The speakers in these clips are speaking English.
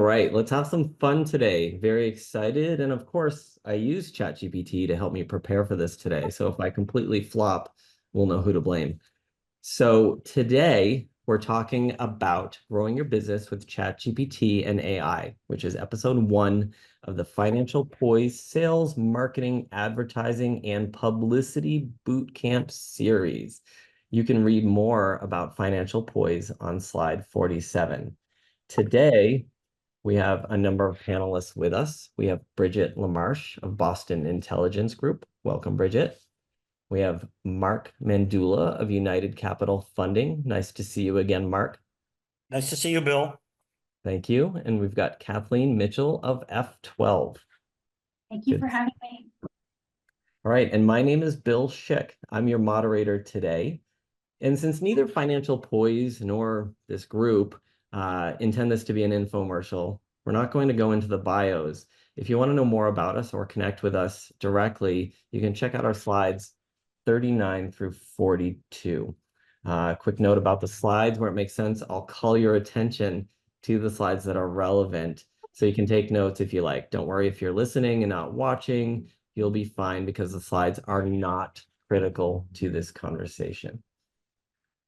right, let's have some fun today. Very excited. And of course, I use ChatGPT to help me prepare for this today. So if I completely flop, we'll know who to blame. So today we're talking about growing your business with ChatGPT and AI, which is episode 1 of the Financial Poise Sales, Marketing, Advertising, and Publicity Bootcamp series. You can read more about Financial Poise on slide 47. Today, we have a number of panelists with us. We have Bridget LaMarche of Boston Intelligence Group. Welcome, Bridget. We have Mark Mandula of United Capital Funding. Nice to see you again, Mark. Nice to see you, Bill. Thank you. And we've got Kathleen Mitchell of F12. Thank you for having me. All right. And my name is Bill Schick. I'm your moderator today. And since neither Financial Poise nor this group intend this to be an infomercial, we're not going to go into the bios. If you want to know more about us or connect with us directly, you can check out our slides 39 through 42. Quick note about the slides where it makes sense. I'll call your attention to the slides that are relevant so you can take notes if you like. Don't worry if you're listening and not watching, you'll be fine because the slides are not critical to this conversation.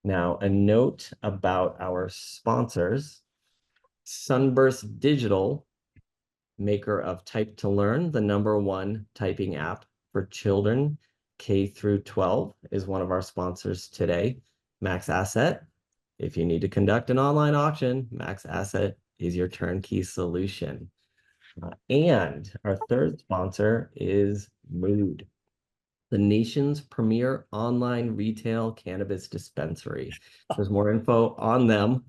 Now, a note about our sponsors. Sunburst Digital, maker of Type to Learn, the #1 typing app for children K through 12, is one of our sponsors today. Max Asset, if you need to conduct an online auction, Max Asset is your turnkey solution. And our third sponsor is Mood, the nation's premier online retail cannabis dispensary. There's more info on them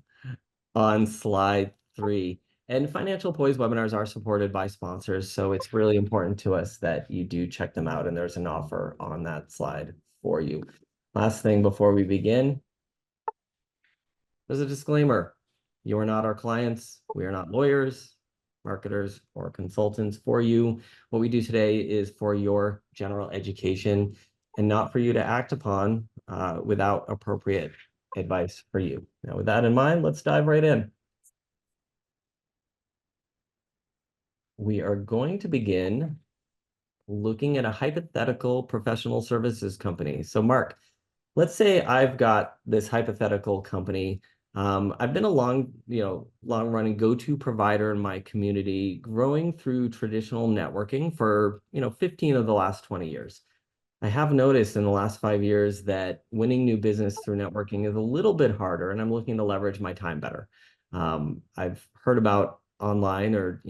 on slide 3. And Financial Poise webinars are supported by sponsors, so it's really important to us that you do check them out, and there's an offer on that slide for you. Last thing before we begin, there's a disclaimer. You are not our clients. We are not lawyers, marketers, or consultants for you. What we do today is for your general education and not for you to act upon without appropriate advice for you. Now, with that in mind, let's dive right in. We are going to begin looking at a hypothetical professional services company. So Mark, let's say I've got this hypothetical company. I've been a long-running go-to provider in my community, growing through traditional networking for 15 of the last 20 years. I have noticed in the last 5 years that winning new business through networking is a little bit harder, and I'm looking to leverage my time better. I've heard about online or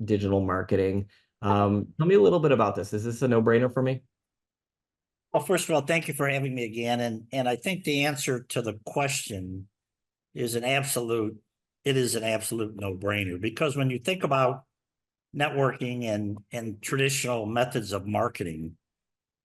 digital marketing. Tell me a little bit about this. Is this a no-brainer for me? Well, first of all, thank you for having me again. And I think the answer to the question is it is an absolute no-brainer, because when you think about networking and traditional methods of marketing,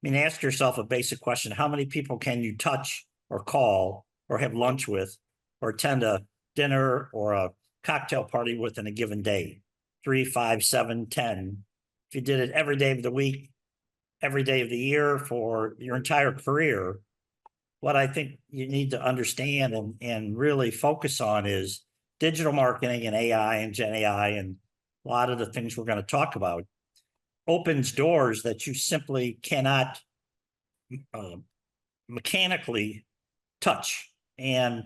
I mean, ask yourself a basic question: how many people can you touch or call or have lunch with or attend a dinner or a cocktail party with in a given day? 3, 5, 7, 10. If you did it every day of the week, every day of the year for your entire career, what I think you need to understand and really focus on is digital marketing and AI and Gen AI and a lot of the things we're going to talk about opens doors that you simply cannot mechanically touch. And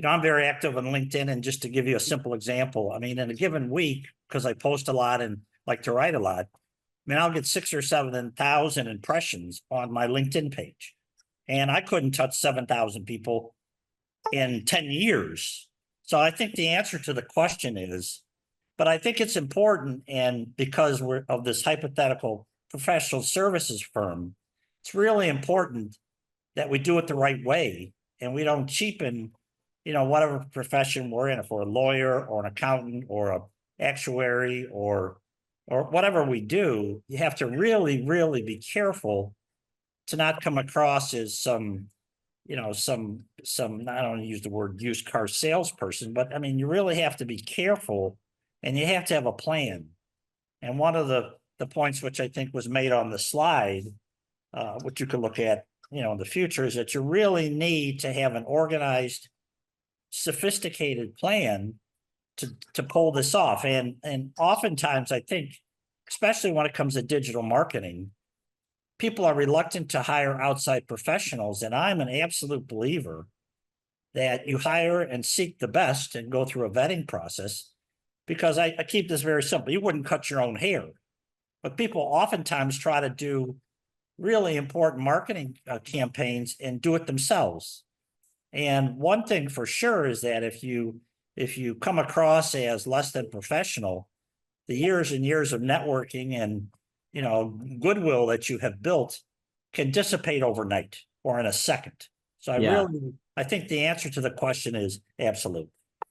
I'm very active on LinkedIn, and just to give you a simple example, I mean, in a given week, because I post a lot and like to write a lot, I mean, I'll get 6,000 or 7,000 impressions on my LinkedIn page, and I couldn't touch 7,000 people in 10 years. So I think the answer to the question is, but I think it's important, and because we're of this hypothetical professional services firm, it's really important that we do it the right way and we don't cheapen whatever profession we're in. If we're a lawyer or an accountant or an actuary or whatever we do, you have to really, really be careful to not come across as some, I don't want to use the word used car salesperson, but I mean, you really have to be careful and you have to have a plan. And one of the points which I think was made on the slide, which you could look at, in the future, is that you really need to have an organized, sophisticated plan to pull this off. And oftentimes I think, especially when it comes to digital marketing, people are reluctant to hire outside professionals. And I'm an absolute believer that you hire and seek the best and go through a vetting process, because I keep this very simple. You wouldn't cut your own hair, but people oftentimes try to do really important marketing campaigns and do it themselves. And one thing for sure is that if you come across as less than professional, the years and years of networking and goodwill that you have built can dissipate overnight or in a second. So I think the answer to the question is absolute.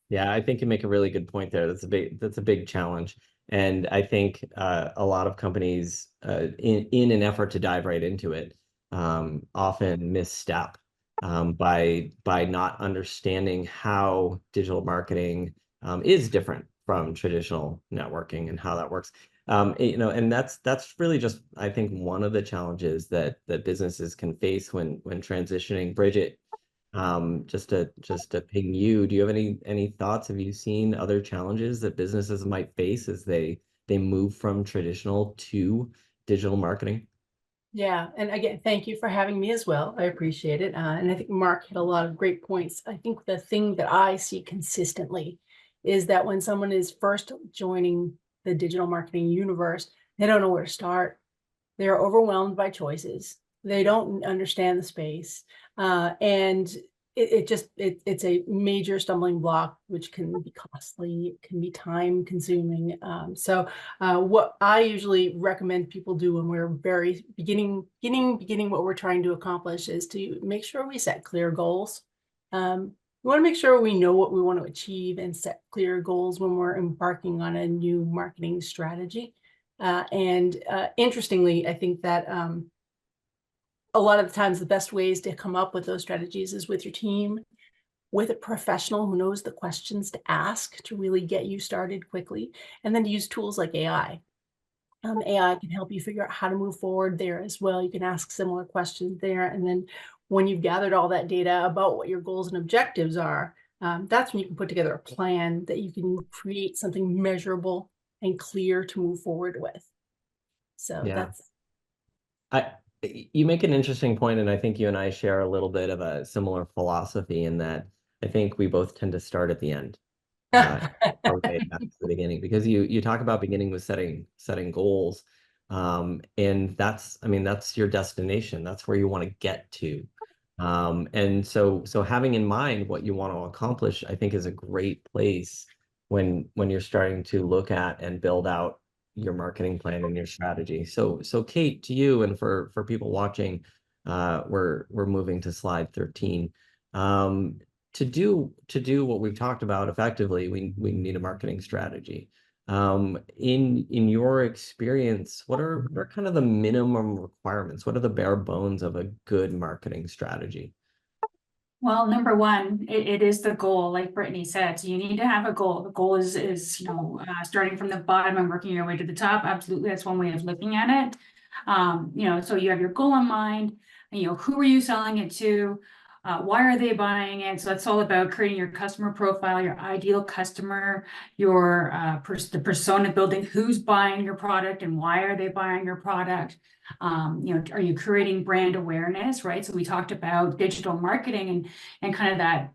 Yeah, I think you make a really good point there. That's a big challenge. And I think a lot of companies in an effort to dive right into it often misstep by not understanding how digital marketing is different from traditional networking and how that works. And that's really just, I think, one of the challenges that businesses can face when transitioning. Bridget, just to ping you, do you have any thoughts? Have you seen other challenges that businesses might face as they move from traditional to digital marketing? Yeah, and again, thank you for having me as well. I appreciate it. And I think Mark hit a lot of great points. I think the thing that I see consistently is that when someone is first joining the digital marketing universe, they don't know where to start. They're overwhelmed by choices. They don't understand the space. And it's a major stumbling block, which can be costly, it can be time consuming. So what I usually recommend people do when we're very beginning what we're trying to accomplish is to make sure we set clear goals. We want to make sure we know what we want to achieve and set clear goals when we're embarking on a new marketing strategy. Interestingly, I think that a lot of the times the best ways to come up with those strategies is with your team, with a professional who knows the questions to ask to really get you started quickly, and then to use tools like AI. AI can help you figure out how to move forward there as well. You can ask similar questions there. And then when you've gathered all that data about what your goals and objectives are, that's when you can put together a plan that you can create something measurable and clear to move forward with. So Yeah. You make an interesting point, and I think you and I share a little bit of a similar philosophy in that I think we both tend to start at the end. Our way back to the beginning, because you talk about beginning with setting goals, and that's your destination. That's where you want to get to, and so having in mind what you want to accomplish, I think, is a great place when you're starting to look at and build out your marketing plan and your strategy. So Kate, to you and for people watching, we're moving to slide 13. To do what we've talked about effectively, we need a marketing strategy. In your experience, what are kind of the minimum requirements? What are the bare bones of a good marketing strategy? Well, number one, it is the goal, like Brittany said. So you need to have a goal. The goal is starting from the bottom and working your way to the top. Absolutely, that's one way of looking at it. So you have your goal in mind. And, who are you selling it to? Why are they buying it? So it's all about creating your customer profile, your ideal customer, the persona building, who's buying your product and why are they buying your product? Are you creating brand awareness, right? So we talked about digital marketing and kind of that,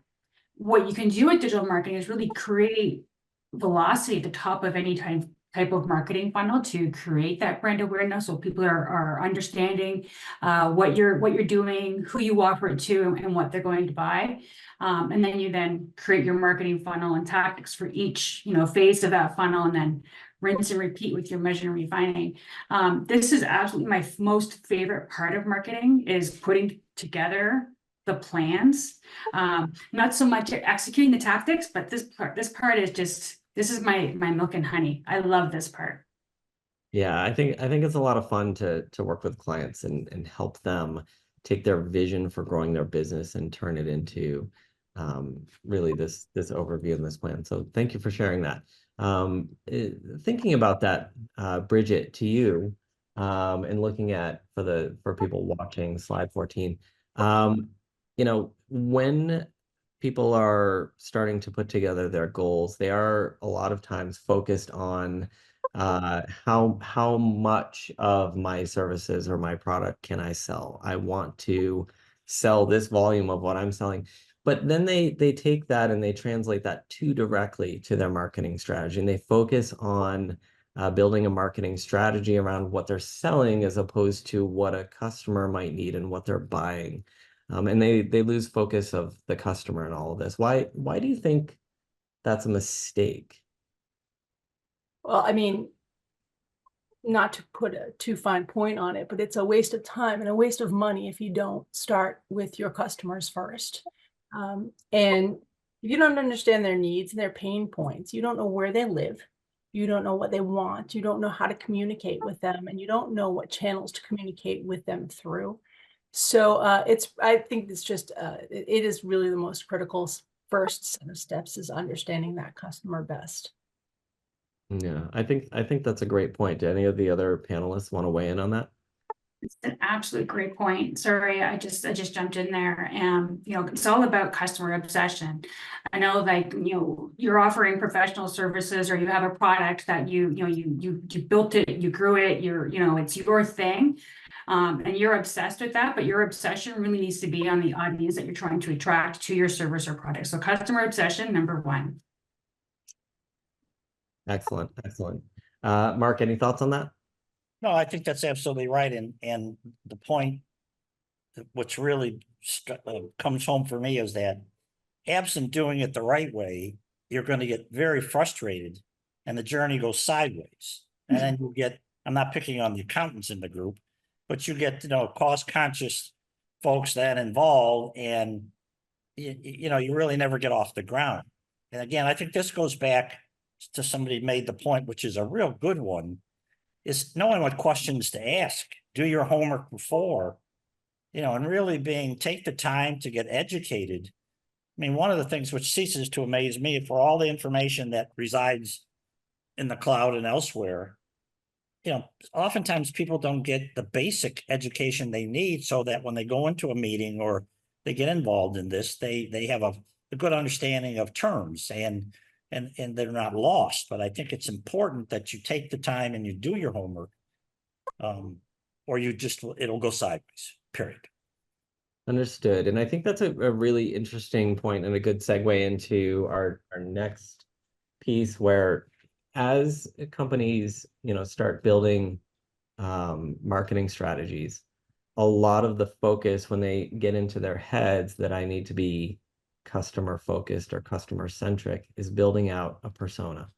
what you can do with digital marketing is really create velocity at the top of any type of marketing funnel to create that brand awareness, so people are understanding what you're doing, who you offer it to, and what they're going to buy. And then you create your marketing funnel and tactics for each phase of that funnel, and then rinse and repeat with your measure and refining. This is absolutely my most favorite part of marketing, is putting together the plans. Not so much executing the tactics, but this part is just, this is my milk and honey. I love this part. Yeah, I think it's a lot of fun to work with clients and help them take their vision for growing their business and turn it into really this overview and this plan. So thank you for sharing that. Thinking about that, Bridget, to you, and looking at for people watching slide 14, when people are starting to put together their goals, they are a lot of times focused on how much of my services or my product can I sell? I want to sell this volume of what I'm selling. But then they take that and they translate that too directly to their marketing strategy, and they focus on building a marketing strategy around what they're selling as opposed to what a customer might need and what they're buying. And they lose focus of the customer in all of this. Why do you think that's a mistake? Well, I mean, not to put a too fine point on it, but it's a waste of time and a waste of money if you don't start with your customers first. And if you don't understand their needs and their pain points, you don't know where they live, you don't know what they want, you don't know how to communicate with them, and you don't know what channels to communicate with them through. So I think it's just, it is really the most critical first set of steps is understanding that customer best. Yeah, I think that's a great point. Do any of the other panelists want to weigh in on that? It's an absolute great point. Sorry, I just jumped in there. And it's all about customer obsession. I know, like, you're offering professional services, or you have a product that you built it, you grew it, it's your thing. And you're obsessed with that, but your obsession really needs to be on the audience that you're trying to attract to your service or product. So customer obsession, number one. Excellent, excellent. Mark, any thoughts on that? No, I think that's absolutely right. And the point, which really comes home for me, is that absent doing it the right way, you're going to get very frustrated and the journey goes sideways. And then you get, I'm not picking on the accountants in the group, but you get, cost conscious folks that involved, and you really never get off the ground. And again, I think this goes back to somebody made the point, which is a real good one, is knowing what questions to ask, do your homework before, and really take the time to get educated. I mean, one of the things which ceases to amaze me, for all the information that resides in the cloud and elsewhere, oftentimes people don't get the basic education they need, so that when they go into a meeting or they get involved in this, they have a good understanding of terms and they're not lost. But I think it's important that you take the time and you do your homework, or it'll go sideways, period. Understood. And I think that's a really interesting point and a good segue into our next piece, where as companies, start building marketing strategies, a lot of the focus when they get into their heads that I need to be customer focused or customer centric is building out a persona.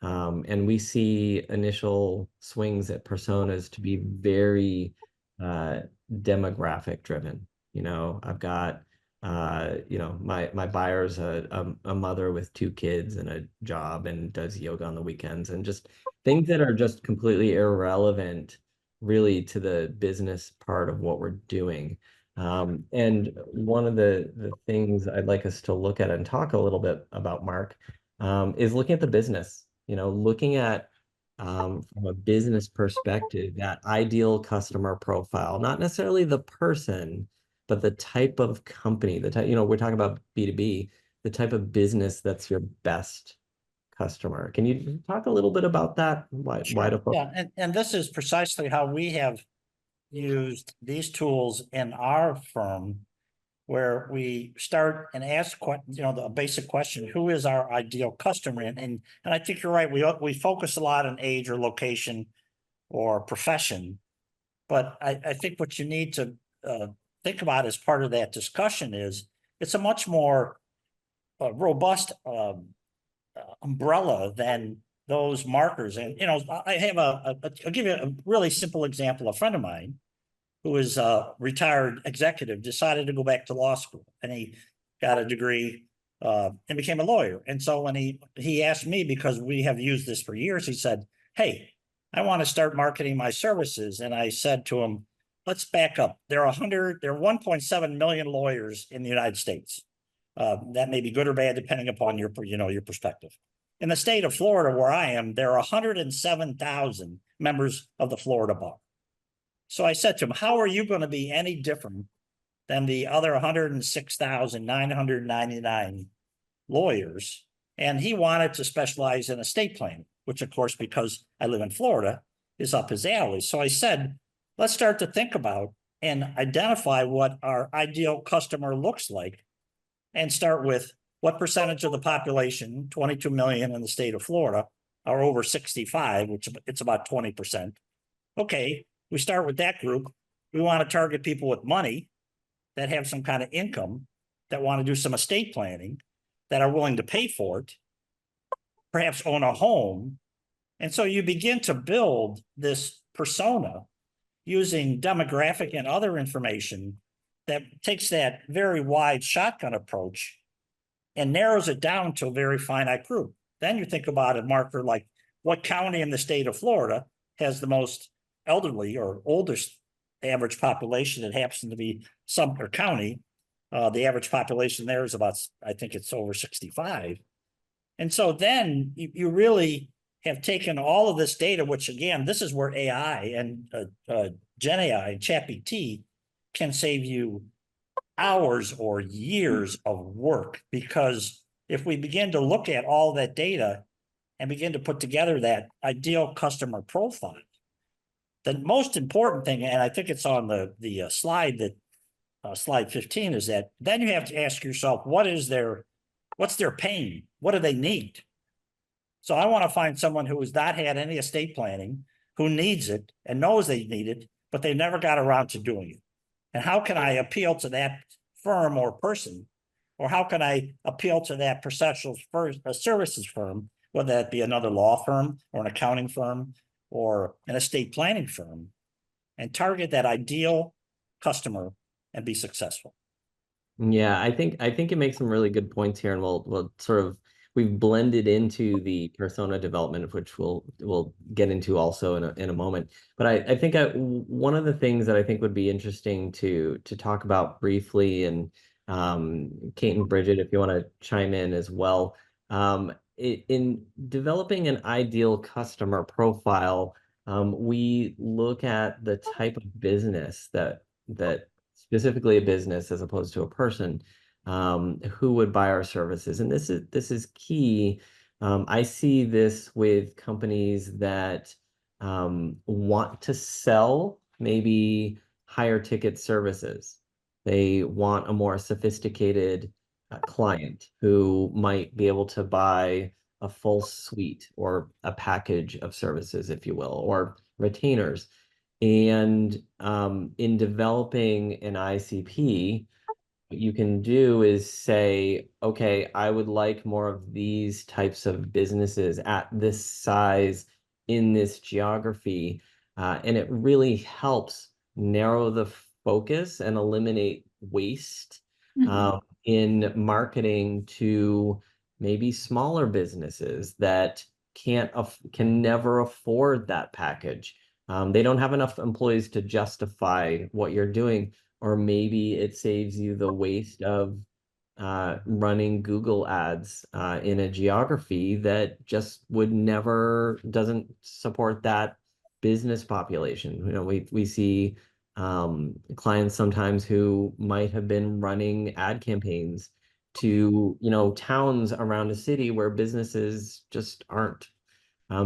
And we see initial swings at personas to be very demographic driven. I've got my buyer's a mother with 2 kids and a job and does yoga on the weekends, and just things that are just completely irrelevant really to the business part of what we're doing. And one of the things I'd like us to look at and talk a little bit about, Mark, is looking at the business, looking at from a business perspective, that ideal customer profile, not necessarily the person, but the type of company, the type, we're talking about B2B, the type of business that's your best customer. Can you talk a little bit about that? Why to focus? Yeah, and this is precisely how we have used these tools in our firm, where we start and ask, the basic question: who is our ideal customer? And I think you're right. We focus a lot on age or location or profession, but I think what you need to think about as part of that discussion is it's a much more robust umbrella than those markers. And I have I'll give you a really simple example. A friend of mine, who is a retired executive, decided to go back to law school, and he got a degree and became a lawyer. And so when he asked me, because we have used this for years, he said, "Hey, I want to start marketing my services." And I said to him, let's back up. There are 1.7 million lawyers in the United States. That may be good or bad, depending upon your perspective. In the state of Florida, where I am, there are 107,000 members of the Florida bar. So I said to him, how are you going to be any different than the other 106,999 lawyers. And he wanted to specialize in estate planning, which of course, because I live in Florida, is up his alley. So I said, let's start to think about and identify what our ideal customer looks like, and start with what percentage of the population, 22 million in the state of Florida, are over 65, which it's about 20%. Okay, we start with that group. We want to target people with money that have some kind of income, that want to do some estate planning, that are willing to pay for it, perhaps own a home. And so you begin to build this persona using demographic and other information that takes that very wide shotgun approach and narrows it down to a very finite group. Then you think about a marker like what county in the state of Florida has the most elderly or oldest average population. It happens to be Sumter County. The average population there is about, I think it's over 65. And so then you really have taken all of this data, which again, this is where AI and Gen AI and ChatGPT can save you hours or years of work. Because if we begin to look at all that data and begin to put together that ideal customer profile, the most important thing, and I think it's on the slide that slide 15, is that then you have to ask yourself, what's their pain? What do they need? So I want to find someone who has not had any estate planning, who needs it and knows they need it, but they never got around to doing it. And how can I appeal to that firm or person? Or how can I appeal to that professional services firm, whether that be another law firm or an accounting firm or an estate planning firm, and target that ideal customer and be successful? Yeah, I think it makes some really good points here, and we'll sort of, we've blended into the persona development, which we'll get into also in a moment. But I think one of the things that I think would be interesting to talk about briefly, and Kate and Bridget, if you want to chime in as well, in developing an ideal customer profile, we look at the type of business that specifically a business as opposed to a person, who would buy our services. And this is key. I see this with companies that want to sell maybe higher ticket services. They want a more sophisticated client who might be able to buy a full suite or a package of services, if you will, or retainers. And in developing an ICP, what you can do is say, okay, I would like more of these types of businesses at this size in this geography. And it really helps narrow the focus and eliminate waste in marketing to maybe smaller businesses that can never afford that package. They don't have enough employees to justify what you're doing, or maybe it saves you the waste of running Google ads in a geography that just doesn't support that business population. You know, we see clients sometimes who might have been running ad campaigns to, towns around a city where businesses just aren't.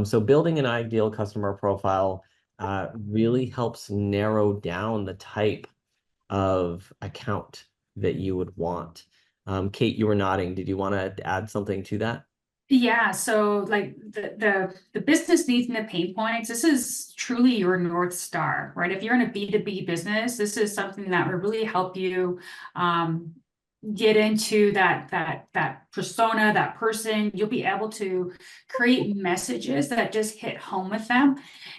So building an ideal customer profile really helps narrow down the type of account that you would want. Kate, you were nodding. Did you want to add something to that? Yeah, so like the business needs and the pain points, this is truly your North Star, right? If you're in a B2B business, this is something that will really help you get into that persona, that person. You'll be able to create messages that just hit home with them.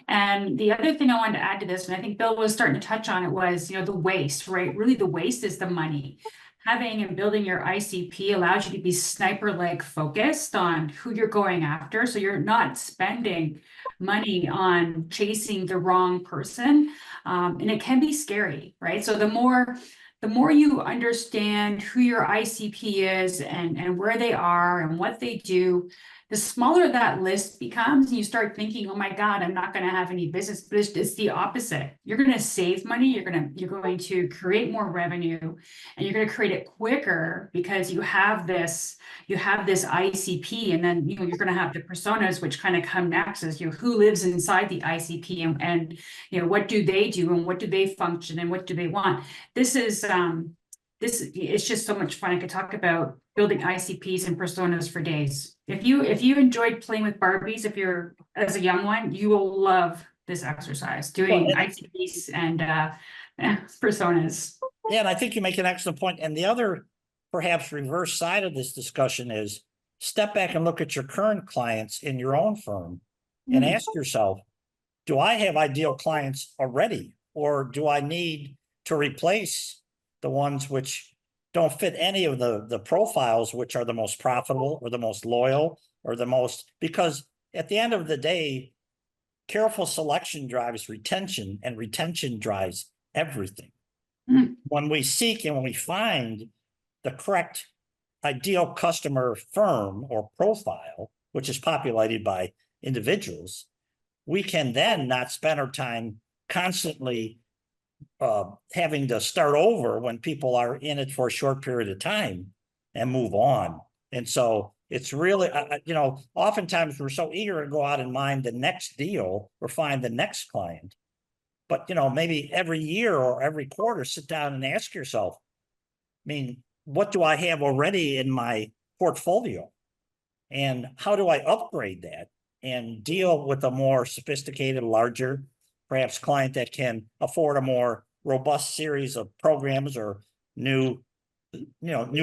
And the other thing I wanted to add to this, and I think Bill was starting to touch on it, was, the waste, right? Really, the waste is the money. Having and building your ICP allows you to be sniper-like focused on who you're going after. So you're not spending money on chasing the wrong person. And it can be scary, right? So the more you understand who your ICP is and where they are and what they do, the smaller that list becomes, and you start thinking, oh my God, I'm not going to have any business. But it's the opposite. You're going to save money. You're going to create more revenue, and you're going to create it quicker because you have this ICP, and then you're going to have the personas, which kind of come next, as who lives inside the ICP, and what do they do, and what do they function, and what do they want. This is it's just so much fun. I could talk about building ICPs and personas for days. If you enjoyed playing with Barbies, if you're as a young one, you will love this exercise, doing ICPs and personas. Yeah, and I think you make an excellent point. And the other perhaps reverse side of this discussion is step back and look at your current clients in your own firm and ask yourself, do I have ideal clients already, or do I need to replace the ones which don't fit any of the profiles, which are the most profitable or the most loyal or the most, because at the end of the day, careful selection drives retention, and retention drives everything. When we seek and when we find the correct ideal customer firm or profile, which is populated by individuals, we can then not spend our time constantly having to start over when people are in it for a short period of time and move on. And so it's really, oftentimes we're so eager to go out and mine the next deal or find the next client. But, maybe every year or every quarter, sit down and ask yourself, what do I have already in my portfolio? And how do I upgrade that and deal with a more sophisticated, larger, perhaps client that can afford a more robust series of programs or new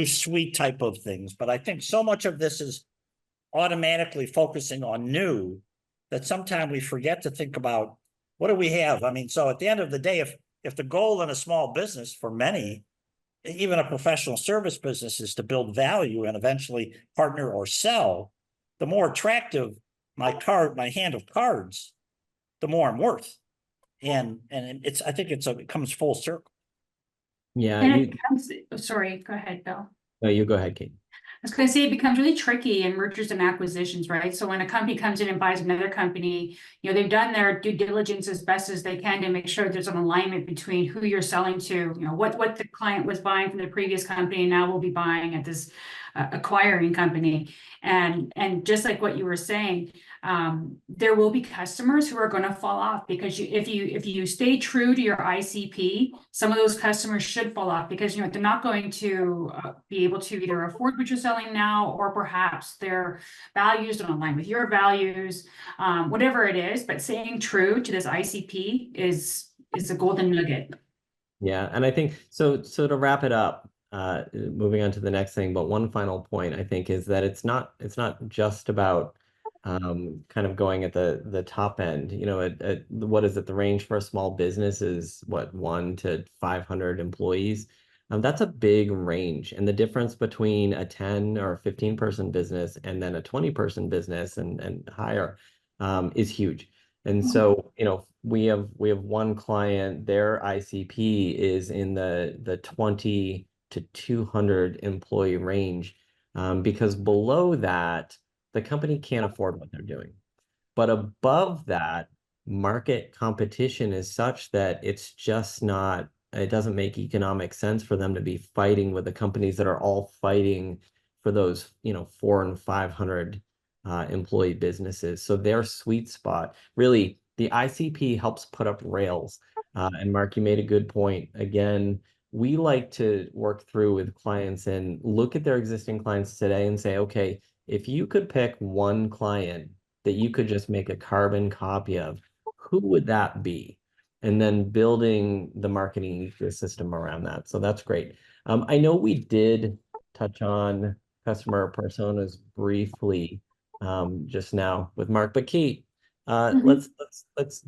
suite type of things. But I think so much of this is automatically focusing on new that sometimes we forget to think about, what do we have? So at the end of the day, if the goal in a small business for many, even a professional service business, is to build value and eventually partner or sell, the more attractive my hand of cards, the more I'm worth. And I think it comes full circle. Yeah. And sorry, go ahead, Bill. No, you go ahead, Kate. I was going to say it becomes really tricky in mergers and acquisitions, right? So when a company comes in and buys another company, they've done their due diligence as best as they can to make sure there's an alignment between who you're selling to, what the client was buying from the previous company and now will be buying at this acquiring company. And just like what you were saying, there will be customers who are going to fall off because if you stay true to your ICP, some of those customers should fall off because they're not going to be able to either afford what you're selling now, or perhaps their values don't align with your values, whatever it is. But staying true to this ICP is a golden nugget. Yeah, and I think so to wrap it up, moving on to the next thing, but one final point I think is that it's not just about kind of going at the top end. What is it? The range for a small business is what, 1 to 500 employees. That's a big range, and the difference between a 10 or 15 person business and then a 20 person business and higher is huge. And so, we have one client, their ICP is in the 20 to 200 employee range, because below that, the company can't afford what they're doing. But above that, market competition is such that it's just not, it doesn't make economic sense for them to be fighting with the companies that are all fighting for those, 400 and 500 employee businesses. So their sweet spot, really, the ICP helps put up rails. And Mark, you made a good point. Again, we like to work through with clients and look at their existing clients today and say, okay, if you could pick one client that you could just make a carbon copy of, who would that be? And then building the marketing ecosystem around that. So that's great. I know we did touch on customer personas briefly just now with Mark, but Kate, let's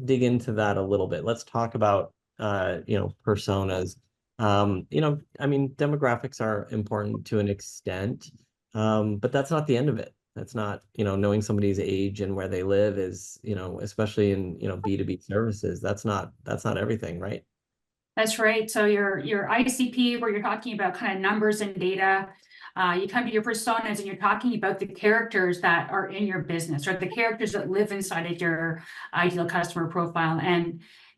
dig into that a little bit. Let's talk about personas. Demographics are important to an extent, but that's not the end of it. That's not, knowing somebody's age and where they live is, especially in, B2B services, that's not everything, right? That's right. So your ICP, where you're talking about kind of numbers and data, You come to your personas and you're talking about the characters that are in your business, or the characters that live inside of your ideal customer profile.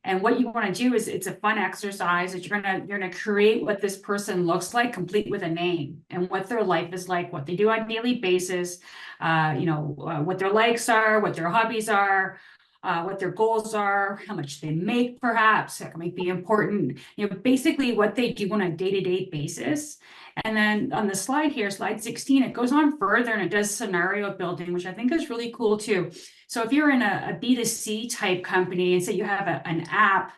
And what you want to do is, it's a fun exercise that you're gonna create what this person looks like, complete with a name, and what their life is like, what they do on a daily basis, what their likes are, what their hobbies are, what their goals are, how much they make, perhaps that might be important. Basically what they do on a day-to-day basis. And then on the slide here, slide 16, it goes on further and it does scenario building, which I think is really cool too. So if you're in a B2C type company and say you have an app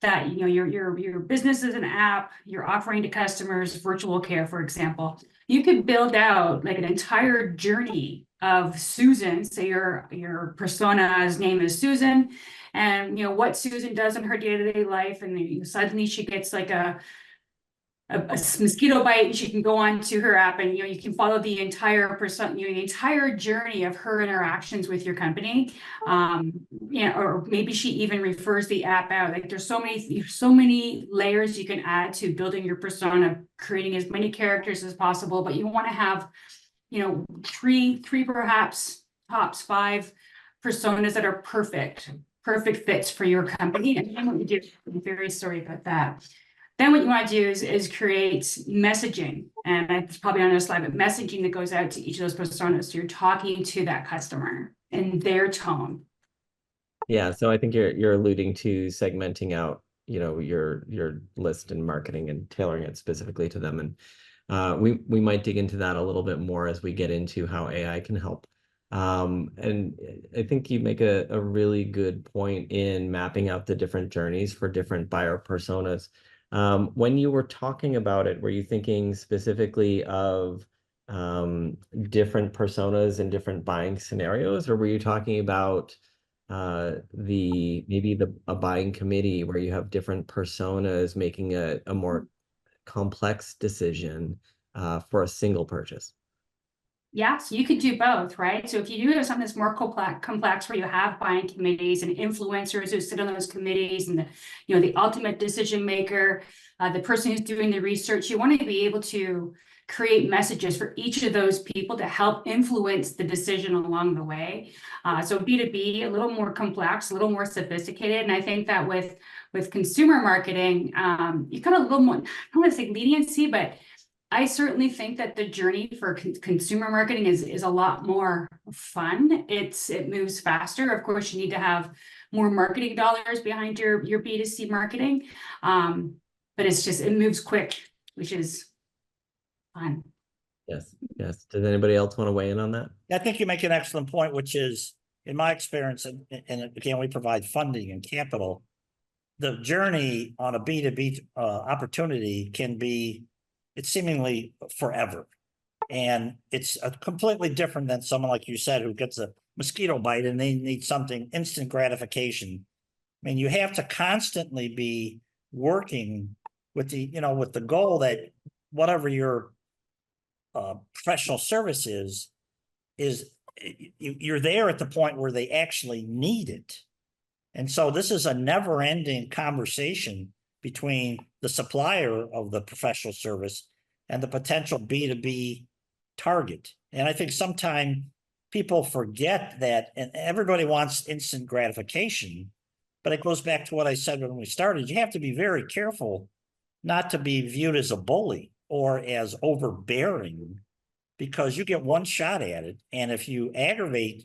that, your business is an app, you're offering to customers virtual care, for example, you could build out like an entire journey of Susan. Say your persona's name is Susan, and what Susan does in her day-to-day life, and suddenly she gets like a mosquito bite, and she can go on to her app, and you can follow the entire the entire journey of her interactions with your company. Or maybe she even refers the app out. Like, there's so many layers you can add to building your persona, creating as many characters as possible, but you want to have three perhaps tops 5 personas that are perfect fits for your company. And then what you do, I'm very sorry about that. Then what you want to do is create messaging, and it's probably on this slide, but messaging that goes out to each of those personas. So you're talking to that customer in their tone. Yeah, so I think you're alluding to segmenting out, your list and marketing and tailoring it specifically to them. And we might dig into that a little bit more as we get into how AI can help. And I think you make a really good point in mapping out the different journeys for different buyer personas. When you were talking about it, were you thinking specifically of different personas and different buying scenarios, or were you talking about maybe a buying committee where you have different personas making a more complex decision for a single purchase? Yeah, so you could do both, right? So if you do have something that's more complex, where you have buying committees and influencers who sit on those committees, and the ultimate decision maker, the person who's doing the research, you want to be able to create messages for each of those people to help influence the decision along the way. So B2B, a little more complex, a little more sophisticated. And I think that with consumer marketing, you got a little more, I don't want to say leniency, but I certainly think that the journey for consumer marketing is a lot more fun. It moves faster. Of course, you need to have more marketing dollars behind your B2C marketing. But it moves quick, which is fun. Yes. Does anybody else want to weigh in on that? I think you make an excellent point, which is, in my experience, and again, we provide funding and capital. The journey on a B2B opportunity can be, it's seemingly forever. And it's completely different than someone like you said, who gets a mosquito bite and they need something instant gratification. I mean, you have to constantly be working with the goal that whatever your professional service is you're there at the point where they actually need it. And so this is a never-ending conversation between the supplier of the professional service and the potential B2B target. And I think sometimes people forget that, and everybody wants instant gratification, but it goes back to what I said when we started. You have to be very careful not to be viewed as a bully or as overbearing, because you get one shot at it. And if you aggravate,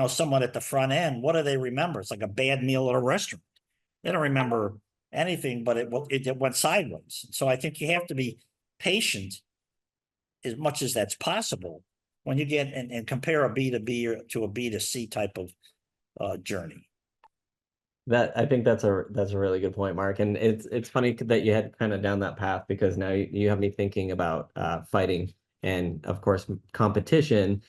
someone at the front end, what do they remember? It's like a bad meal at a restaurant. They don't remember anything, but it went sideways. So I think you have to be patient as much as that's possible when you get and compare a B2B to a B2C type of journey. I think that's a really good point, Mark. And it's funny that you had kind of down that path, because now you have me thinking about fighting and, of course, competition,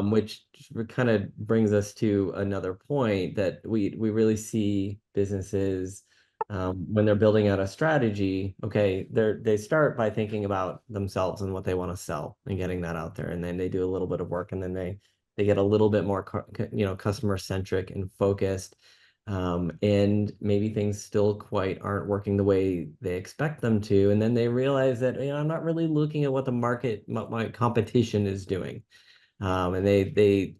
which kind of brings us to another point that we really see businesses when they're building out a strategy. Okay, they start by thinking about themselves and what they want to sell and getting that out there, and then they do a little bit of work, and then they get a little bit more customer centric and focused. and maybe things still quite aren't working the way they expect them to. And then they realize that, I'm not really looking at what the market, my competition is doing. And they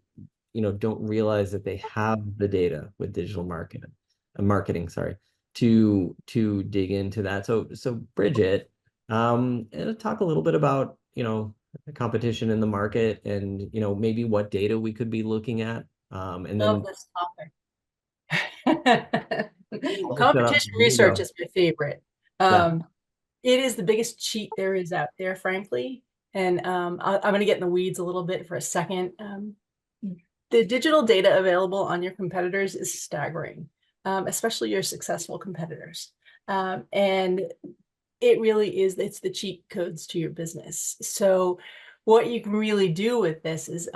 don't realize that they have the data with digital marketing, sorry, to dig into that. So Bridget, talk a little bit about, the competition in the market and, maybe what data we could be looking at. And then Love this topic. I'll shut up. Competition Here you research go. is my favorite. Yeah. It is the biggest cheat there is out there, frankly. And I'm going to get in the weeds a little bit for a second. The digital data available on your competitors is staggering, especially your successful competitors. And it really is, it's the cheat codes to your business. So what you can really do with this is,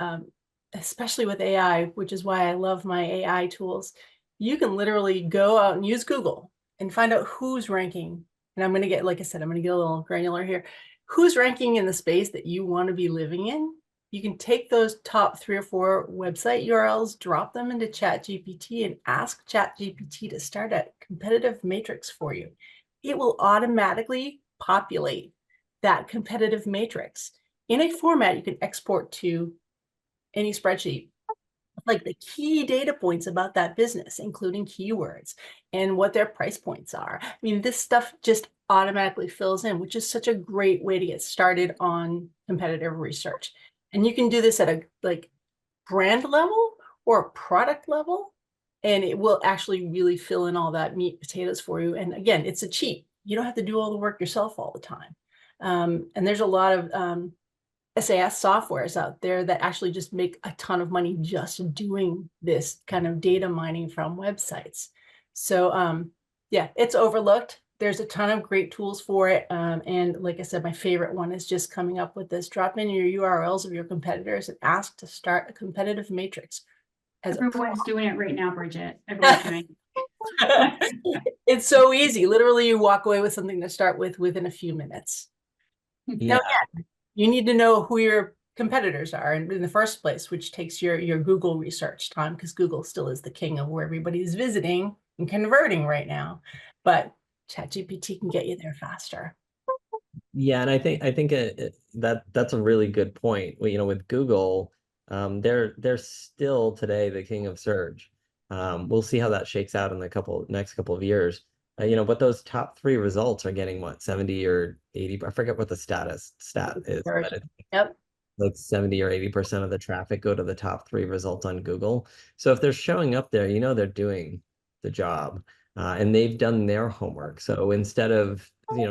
especially with AI, which is why I love my AI tools, you can literally go out and use Google and find out who's ranking. And I'm going to get, like I said, I'm going to get a little granular here. Who's ranking in the space that you want to be living in? You can take those top 3 or 4 website URLs, drop them into ChatGPT and ask ChatGPT to start a competitive matrix for you. It will automatically populate that competitive matrix in a format you can export to any spreadsheet, like the key data points about that business, including keywords and what their price points are. I mean, this stuff just automatically fills in, which is such a great way to get started on competitive research. And you can do this at a brand level or a product level, and it will actually really fill in all that meat and potatoes for you. And again, it's a cheat. You don't have to do all the work yourself all the time. And there's a lot of SAS softwares out there that actually just make a ton of money just doing this kind of data mining from websites. So yeah, it's overlooked. There's a ton of great tools for it. And like I said, my favorite one is just coming up with this. Drop in your URLs of your competitors and ask to start a competitive matrix. Everyone's doing it right now, Bridget. Everyone's doing it. It's so easy. Literally, you walk away with something to start with within a few minutes. Yeah. Now, again, you need to know who your competitors are in the first place, which takes your Google research time, because Google still is the king of where everybody is visiting and converting right now. But ChatGPT can get you there faster. Yeah, and I think that's a really good point. Well, with Google, they're still today the king of search. We'll see how that shakes out in the next couple of years. But those top 3 results are getting what, 70 or 80? I forget what the stat is, but it's Yep. like 70 or 80% of the traffic go to the top 3 results on Google. So if they're showing up there, they're doing the job, and they've done their homework. So instead of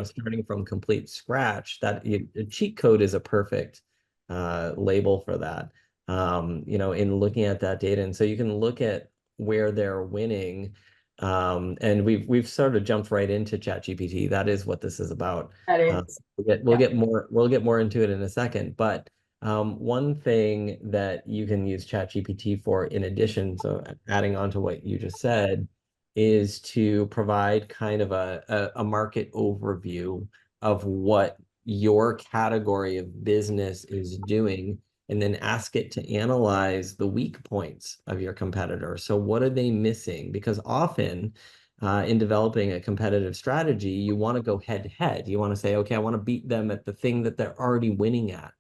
starting from complete scratch, a cheat code is a perfect label for that. In looking at that data, and so you can look at where they're winning. And we've sort of jumped right into ChatGPT. That is what this is about. That is. We'll get more into it in a second, but one thing that you can use ChatGPT for, in addition, so adding on to what you just said, is to provide kind of a market overview of what your category of business is doing, and then ask it to analyze the weak points of your competitor. So what are they missing? Because often in developing a competitive strategy, you want to go head to head. You want to say, okay, I want to beat them at the thing that they're already winning at.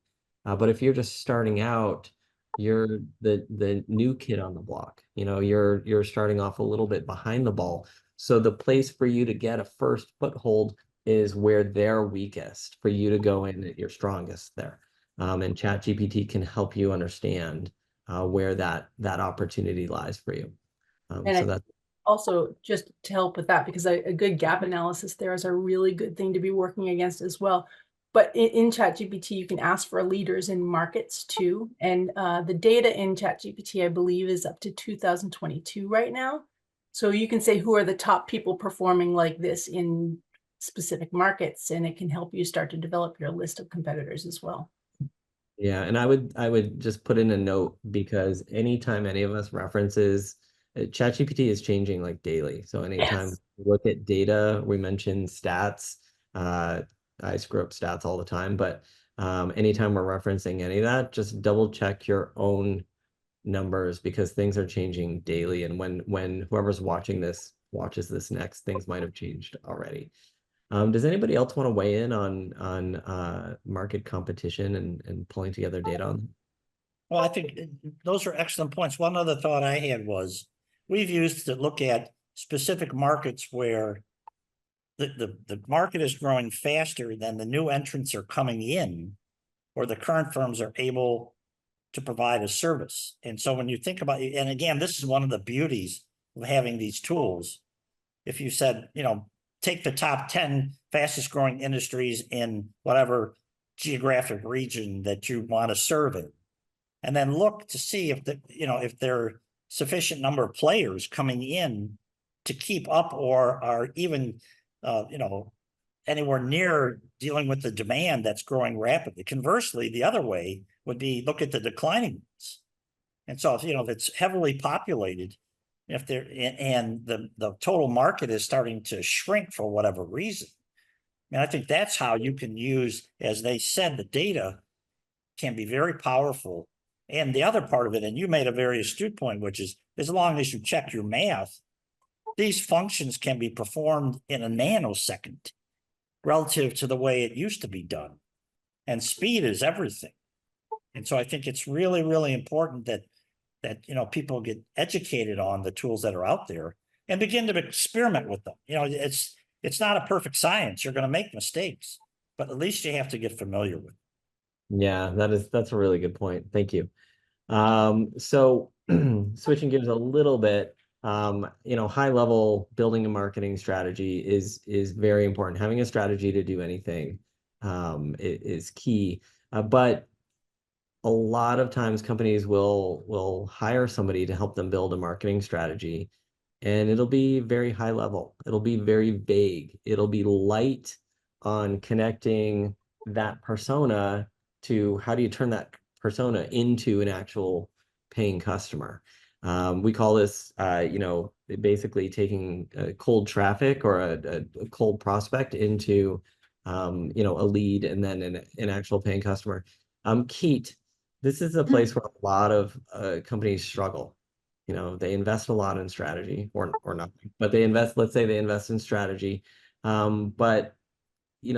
But if you're just starting out, you're the new kid on the block. You're starting off a little bit behind the ball. So the place for you to get a first foothold is where they're weakest, for you to go in at your strongest there. And ChatGPT can help you understand where that opportunity lies for you. So that's also, just to help with that, because a good gap analysis there is a really good thing to be working against as well. But in ChatGPT, you can ask for leaders in markets too. And the data in ChatGPT, I believe, is up to 2022 right now. So you can say who are the top people performing like this in specific markets, and it can help you start to develop your list of competitors as well. Yeah, and I would just put in a note, because anytime any of us references ChatGPT is changing like daily. So anytime we look at data, we mention stats. I screw up stats all the time, but anytime we're referencing any of that, just double check your own numbers because things are changing daily. And when whoever's watching this watches this next, things might have changed already. Does anybody else want to weigh in on market competition and pulling together data on? Well, I think those are excellent points. One other thought I had was we've used to look at specific markets where the market is growing faster than the new entrants are coming in, or the current firms are able to provide a service. And so when you think about it, and again, this is one of the beauties of having these tools. If you said, take the top 10 fastest growing industries in whatever geographic region that you want to serve in, and then look to see if if there are sufficient number of players coming in to keep up or are even anywhere near dealing with the demand that's growing rapidly. Conversely, the other way would be look at the declining ones. And so if it's heavily populated, if there and the total market is starting to shrink for whatever reason, I think that's how you can use, as they said, the data can be very powerful. And the other part of it, and you made a very astute point, which is as long as you check your math, these functions can be performed in a nanosecond relative to the way it used to be done. And speed is everything. And so I think it's really, really important that people get educated on the tools that are out there and begin to experiment with them. It's not a perfect science. You're going to make mistakes, but at least you have to get familiar with it. Yeah, that's a really good point. Thank you. So switching gears a little bit, high level building a marketing strategy is very important. Having a strategy to do anything is key. But a lot of times companies will hire somebody to help them build a marketing strategy, and it'll be very high level. It'll be very vague. It'll be light on connecting that persona to how do you turn that persona into an actual paying customer. We call this, basically taking cold traffic or a cold prospect into, a lead and then an actual paying customer. Keat, this is a place where a lot of companies struggle. They invest a lot in strategy or nothing, but let's say they invest in strategy. But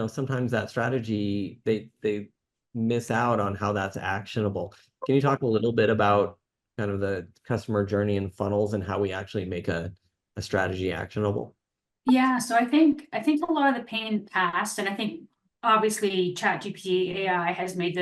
sometimes that strategy, they miss out on how that's actionable. Can you talk a little bit about kind of the customer journey and funnels and how we actually make a strategy actionable? Yeah, so I think a lot of the pain in the past, and I think obviously ChatGPT AI has made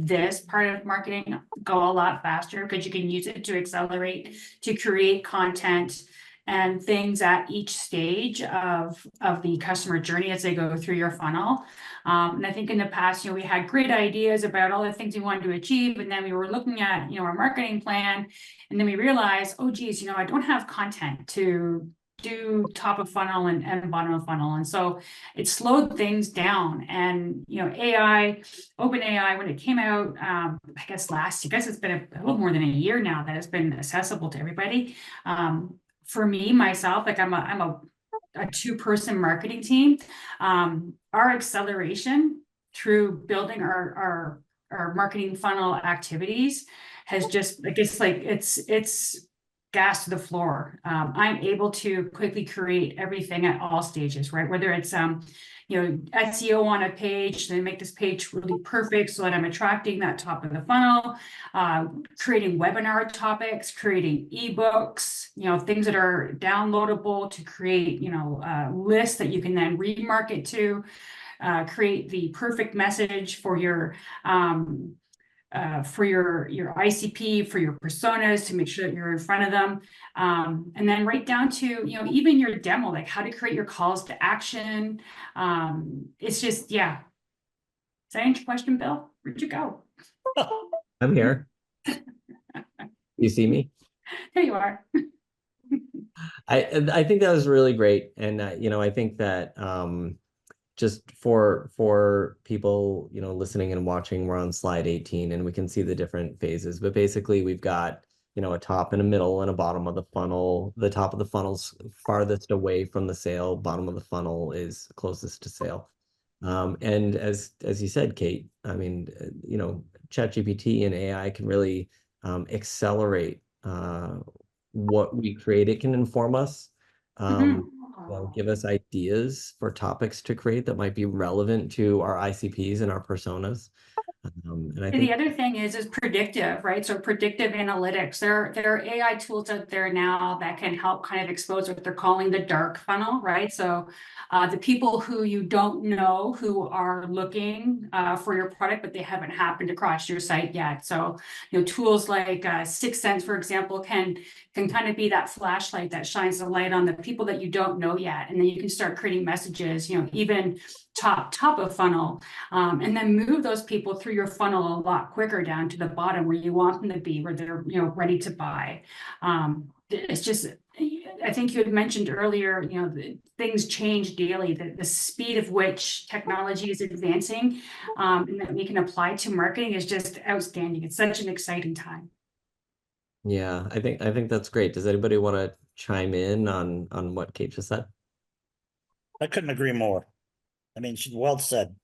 this part of marketing go a lot faster because you can use it to accelerate, to create content and things at each stage of the customer journey as they go through your funnel. And I think in the past, we had great ideas about all the things we wanted to achieve, and then we were looking at, our marketing plan, and then we realized, oh geez, I don't have content to do top of funnel and bottom of funnel. And so it slowed things down. And, OpenAI, when it came out, I guess it's been a little more than a year now that it's been accessible to everybody. For me, myself, like I'm a two-person marketing team. Our acceleration through building our marketing funnel activities has just, it's gas to the floor. I'm able to quickly create everything at all stages, right? Whether it's SEO on a page, then make this page really perfect so that I'm attracting that top of the funnel, creating webinar topics, creating ebooks, things that are downloadable to create, lists that you can then remarket to, create the perfect message for your ICP, for your personas, to make sure that you're in front of them. And then right down to, even your demo, like how to create your calls to action. It's just, yeah. Does that answer your question, Bill? Where'd you go? I'm here. You see me? There you are. I think that was really great. And, I think that just for people, listening and watching, we're on slide 18 and we can see the different phases. But basically we've got, a top and a middle and a bottom of the funnel. The top of the funnel's farthest away from the sale. Bottom of the funnel is closest to sale. And as you said, Kate, ChatGPT and AI can really accelerate what we create. It can inform us, Mhm. give us ideas for topics to create that might be relevant to our ICPs and our personas. And I And the think, other thing is predictive, right? So predictive analytics. There are AI tools out there now that can help kind of expose what they're calling the dark funnel, right? So the people who you don't know who are looking for your product, but they haven't happened across your site yet. So tools like Sixth Sense, for example, can kind of be that flashlight that shines the light on the people that you don't know yet, and then you can start creating messages, even top of funnel. And then move those people through your funnel a lot quicker down to the bottom where you want them to be, where they're ready to buy. It's just, I think you had mentioned earlier, things change daily. The speed of which technology is advancing, and that we can apply to marketing is just outstanding. It's such an exciting time. yeah, I think that's great. Does anybody want to chime in on what Kate just said? I couldn't agree more. I mean, well said.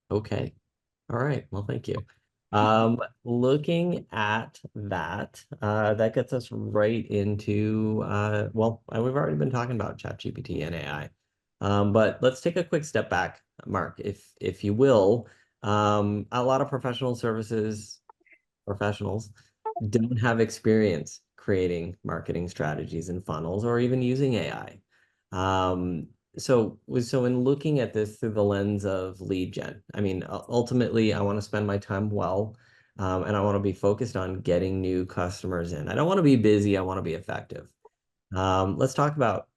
Okay. All right. Well, thank you. Looking at that, that gets us right into, well, we've already been talking about ChatGPT and AI. But let's take a quick step back, Mark, if you will. A lot of professional services professionals don't have experience creating marketing strategies and funnels or even using AI. So in looking at this through the lens of lead gen, I mean, ultimately, I want to spend my time well, and I want to be focused on getting new customers in. I don't want to be busy. I want to be effective. Let's talk about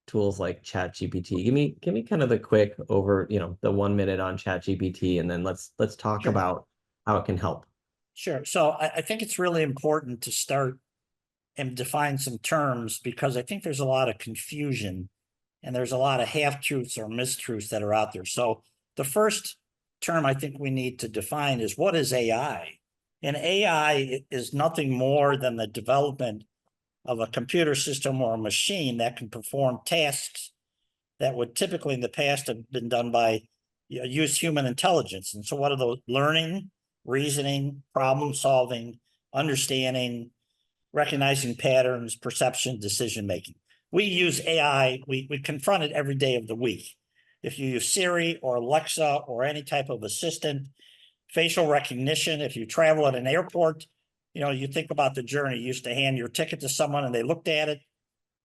tools like ChatGPT. Give me kind of the quick the 1 minute on ChatGPT, and then let's talk Sure. about how it can help. Sure. So I think it's really important to start and define some terms, because I think there's a lot of confusion and there's a lot of half-truths or mistruths that are out there. So the first term I think we need to define is, what is AI? And AI is nothing more than the development of a computer system or a machine that can perform tasks that would typically in the past have been done by use human intelligence. And so what are those? Learning, reasoning, problem solving, understanding, recognizing patterns, perception, decision making. We use AI, we confront it every day of the week. If you use Siri or Alexa or any type of assistant, facial recognition, if you travel at an airport, you think about the journey. You used to hand your ticket to someone and they looked at it,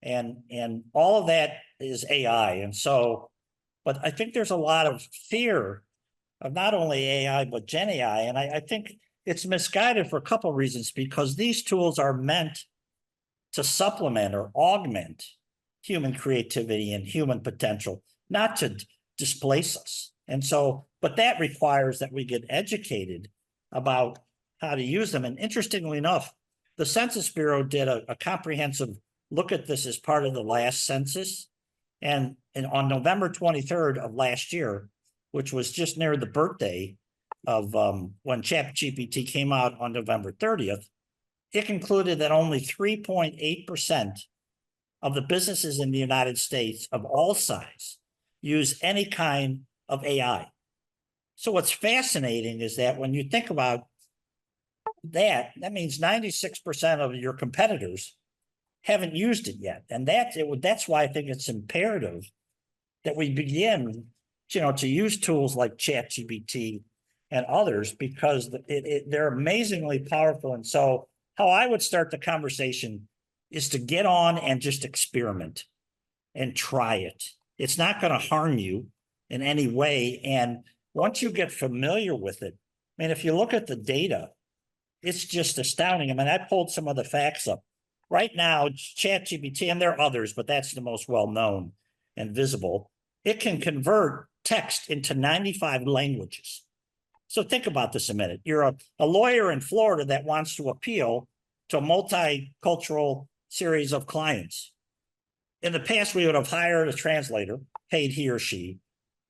and all of that is AI. And so, but I think there's a lot of fear of not only AI, but Gen AI. And I think it's misguided for a couple of reasons, because these tools are meant to supplement or augment human creativity and human potential, not to displace us. And so, but that requires that we get educated about how to use them. And interestingly enough, the Census Bureau did a comprehensive look at this as part of the last census. And on November 23rd of last year, which was just near the birthday of when ChatGPT came out on November 30th, it concluded that only 3.8% of the businesses in the United States of all size use any kind of AI. So what's fascinating is that when you think about that, that means 96% of your competitors haven't used it yet. And that's why I think it's imperative that we begin, to use tools like ChatGPT and others, because they're amazingly powerful. And so how I would start the conversation is to get on and just experiment and try it. It's not going to harm you in any way. And once you get familiar with it, I mean, if you look at the data, it's just astounding. I mean, I pulled some of the facts up. Right now, ChatGPT, and there are others, but that's the most well-known and visible, it can convert text into 95 languages. So think about this a minute. You're a lawyer in Florida that wants to appeal to a multicultural series of clients. In the past, we would have hired a translator, paid he or she.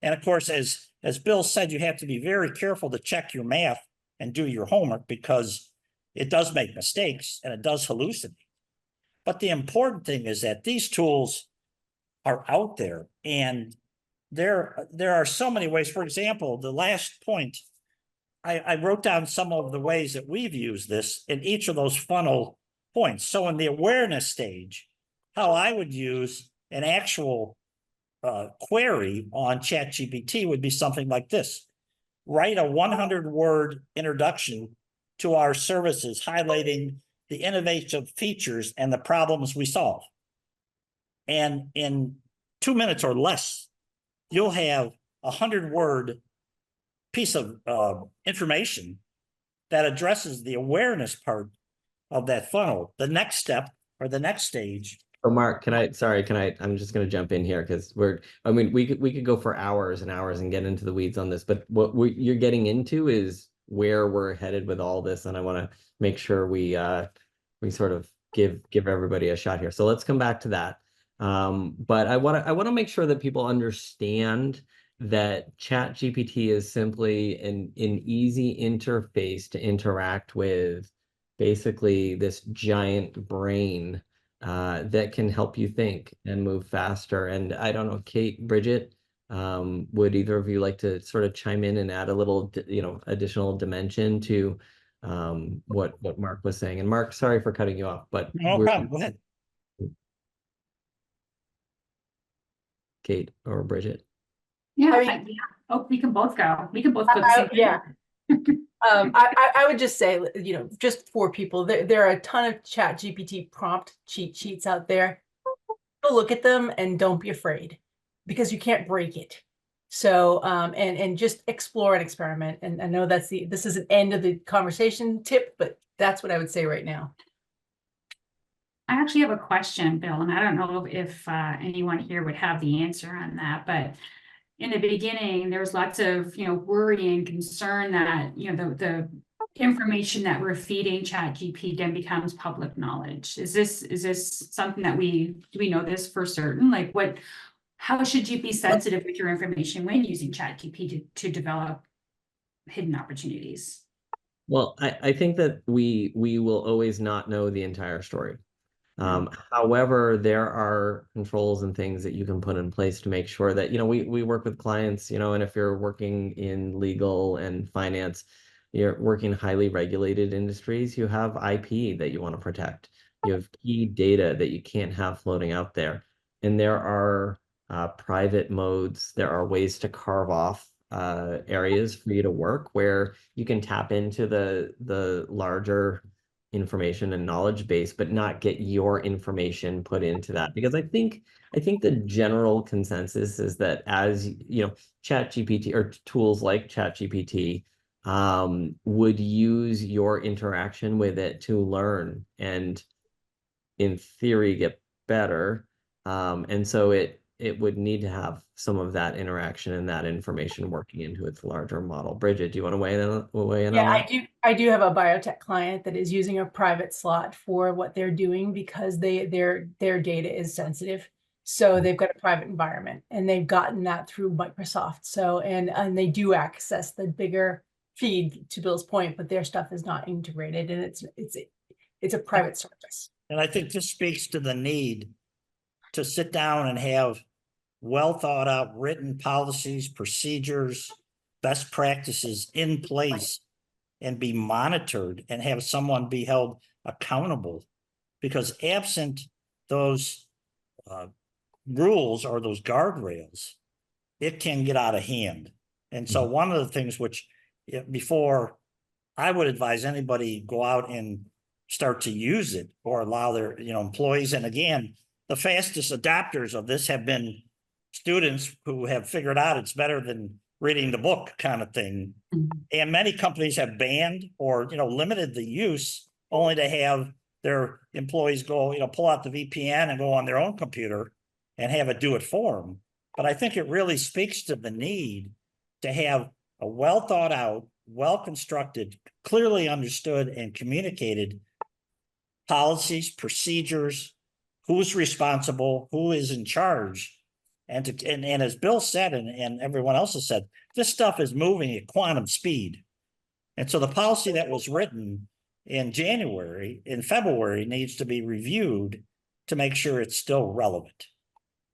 And of course, as Bill said, you have to be very careful to check your math and do your homework, because it does make mistakes and it does hallucinate. But the important thing is that these tools are out there, and there are so many ways. For example, the last point I wrote down some of the ways that we've used this in each of those funnel points. So in the awareness stage, how I would use an actual query on ChatGPT would be something like this. Write a 100-word introduction to our services, highlighting the innovative features and the problems we solve. And in 2 minutes or less, you'll have a 100-word piece of information that addresses the awareness part of that funnel. The next step or the next stage. So Mark, I'm just going to jump in here because we could go for hours and hours and get into the weeds on this, but what you're getting into is where we're headed with all this. And I want to make sure we sort of give everybody a shot here. So let's come back to that. But I want to make sure that people understand that ChatGPT is simply an easy interface to interact with basically this giant brain that can help you think and move faster. And I don't know, Kate, Bridget, would either of you like to sort of chime in and add a little, additional dimension to what Mark was saying? And Mark, sorry for cutting you off, but No problem. Go ahead. Yeah, I mean- yeah. Oh, we can both go. We can both go. At the same time. Yeah. I would just say, just for people, there are a ton of ChatGPT prompt cheat sheets out there. Go look at them and don't be afraid, because you can't break it. So, and just explore and experiment. And I know this is an end of the conversation tip, but that's what I would say right now. I actually have a question, Bill, and I don't know if anyone here would have the answer on that, but in the beginning, there was lots of, worry and concern that, the information that we're feeding ChatGPT then becomes public knowledge. Is this something that do we know this for certain? Like how should you be sensitive with your information when using ChatGPT to develop hidden opportunities? Well, I think that we will always not know the entire story. However, there are controls and things that you can put in place to make sure that, we work with clients, and if you're working in legal and finance, you're working highly regulated industries, you have IP that you want to protect. You have key data that you can't have floating out there. And there are private modes, there are ways to carve off areas for you to work where you can tap into the larger information and knowledge base, but not get your information put into that. Because I think the general consensus is that as ChatGPT or tools like ChatGPT would use your interaction with it to learn and in theory get better. And so it would need to have some of that interaction and that information working into its larger model. Bridget, do you want to weigh in Yeah, on that? I do have a biotech client that is using a private slot for what they're doing because their data is sensitive. So they've got a private environment and they've gotten that through Microsoft. So, and they do access the bigger feed, to Bill's point, but their stuff is not integrated and it's a private service. And I think this speaks to the need to sit down and have well thought out written policies, procedures, best practices in place and be monitored and have someone be held accountable. Because absent those rules or those guardrails, it can get out of hand. And so one of the things which before I would advise anybody go out and start to use it or allow their employees, and again, the fastest adopters of this have been students who have figured out it's better than reading the book kind of thing. And many companies have banned or limited the use only to have their employees go pull out the VPN and go on their own computer and have it do it for them. But I think it really speaks to the need to have a well thought out, well constructed, clearly understood and communicated policies, procedures, who's responsible, who is in charge. And as Bill said, and everyone else has said, this stuff is moving at quantum speed. And so the policy that was written in February needs to be reviewed to make sure it's still relevant.